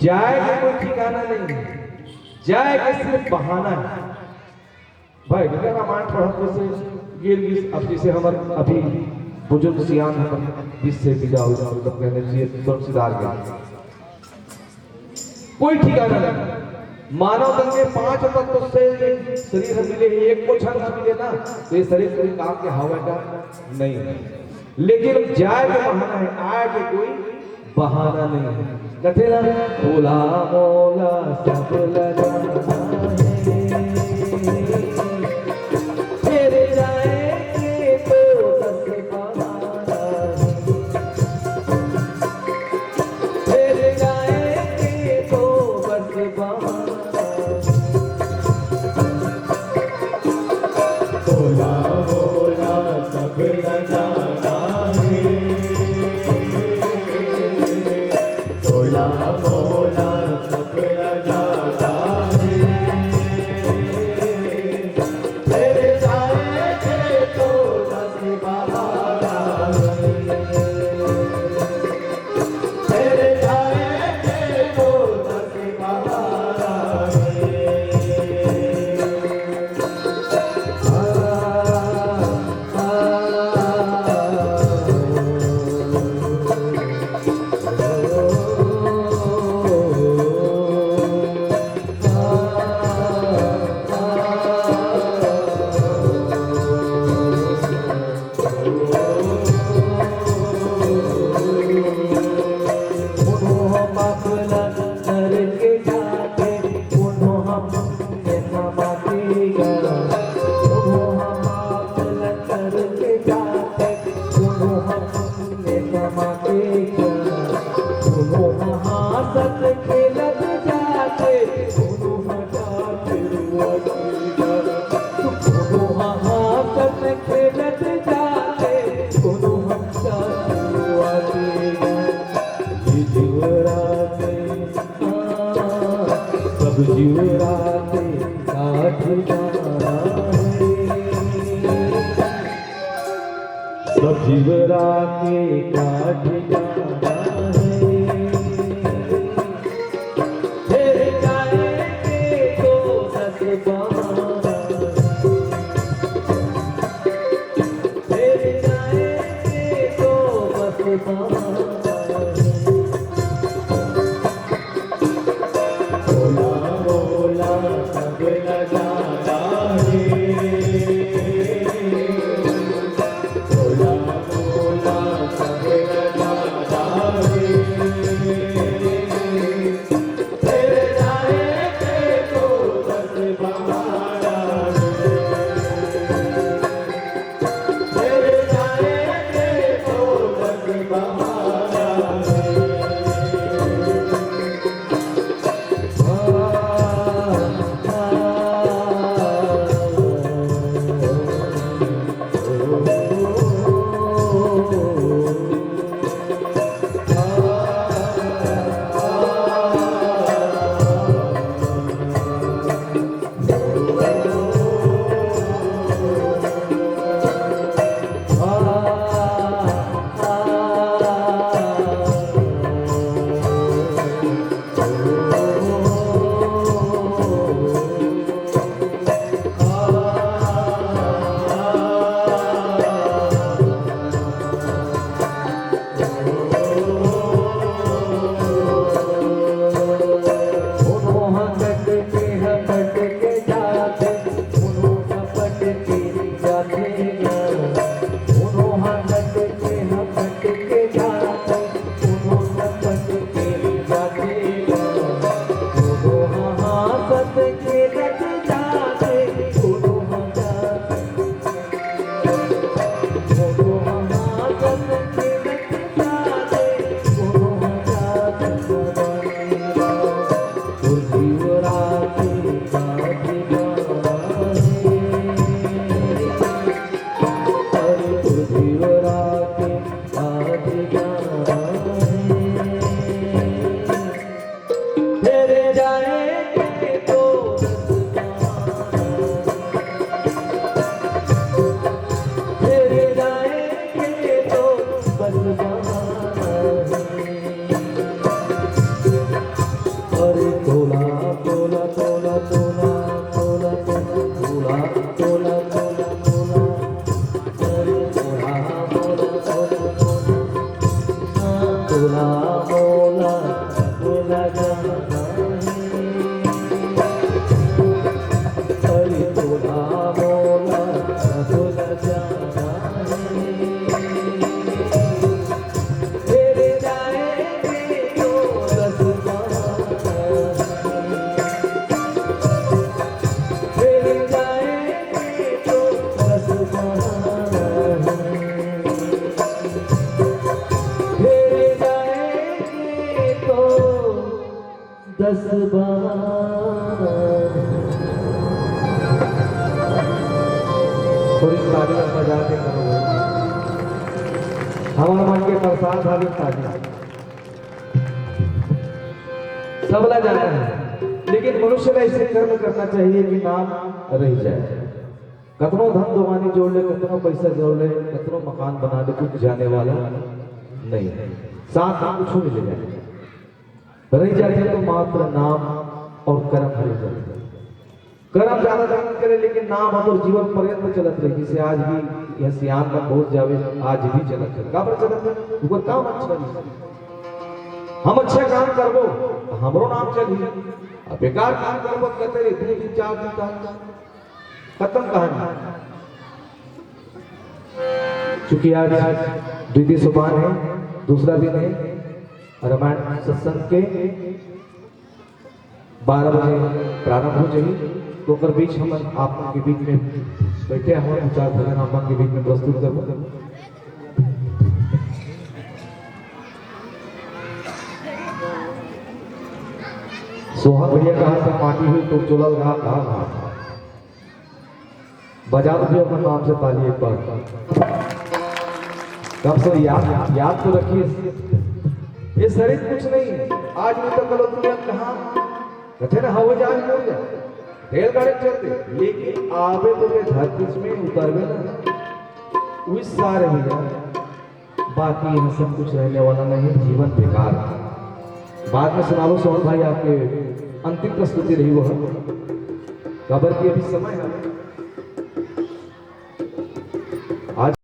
जाएगा कोई ठिकाना नहीं, जाएगा सिर्फ बहाना है। भाई अगर रामायण पढ़ते से गिर अब जैसे हमारे अभी बुजुर्ग सियान हम 20 से विदा हो जाओ तब कहने चाहिए तुरंत सुधार गया, कोई ठिकाना नहीं। मानव तन के 5 तत्व से शरीर मिले, एक को क्षण मिले ना तो ये शरीर कोई काम के हवा का नहीं है। लेकिन जाए के बहाना है, आए के कोई बहाना नहीं है। कहते ना बोला मोला सब लगाना है, फिर जाएंगे तो बस बहाना है, फिर जाएंगे तो बस बहाना। बोला बोला सब लगाना है, बोला बोला सब लगाना है, फिर जाएंगे तो बस बहाना है, फिर जाएंगे तो बस बहाना है। जीवराते काट जाना है, सब जीवराते काट जाना है, फिर जाएंगे तो बस बहाना, फिर जाएंगे तो बस बहाना। सब लगाना है, बोला बोला सब दस बार थोड़ी ताली बजा के करो हमारा मन के प्रसाद हाली ताली सबला जाना है लेकिन मनुष्य का ऐसे कर्म करना चाहिए कि नाम रह जाए कतनो धन दवानी जोड़ ले कतनो पैसा जोड़ ले कतनो मकान बना ले कुछ जाने वाला नहीं है साथ में कुछ मिल जाए रह जाए तो मात्र नाम और कर्म रह जाए कर्म ज्यादा दिन करे लेकिन नाम हम जीवन पर्यंत चलत रहे जिसे आज भी यह सियान में पहुंच जावे आज भी चलत है का पर चलत है ऊपर काम अच्छा नहीं हम अच्छा काम करबो हमरो नाम चली अब बेकार काम करबो कहते रे 2 दिन 4 दिन का खत्म कहानी चूंकि आज द्वितीय सोपान है दूसरा दिन है रामायण सत्संग के 12 बजे प्रारंभ हो जाएगी तो कर बीच हम आप के बीच में बैठे हमारे विचार भजन आप के बीच में प्रस्तुत करूं सोहा भैया कहा से पार्टी हुई तो चोला रहा कहा बजा दो अपने नाम से ताली एक बार कब से याद तो रखिए ये शरीर कुछ नहीं है आज नहीं तो कल दुनिया कहाँ कहते ना हवा जहाज हो जाए रेलगाड़ी चलते लेकिन आवे तो के धरती में उतरवे ना उस सारे भैया बाकी यहाँ सब कुछ रहने वाला नहीं जीवन बेकार बाद में सुना लो सोहन भाई आपके अंतिम प्रस्तुति रही वो खबर की अभी समय है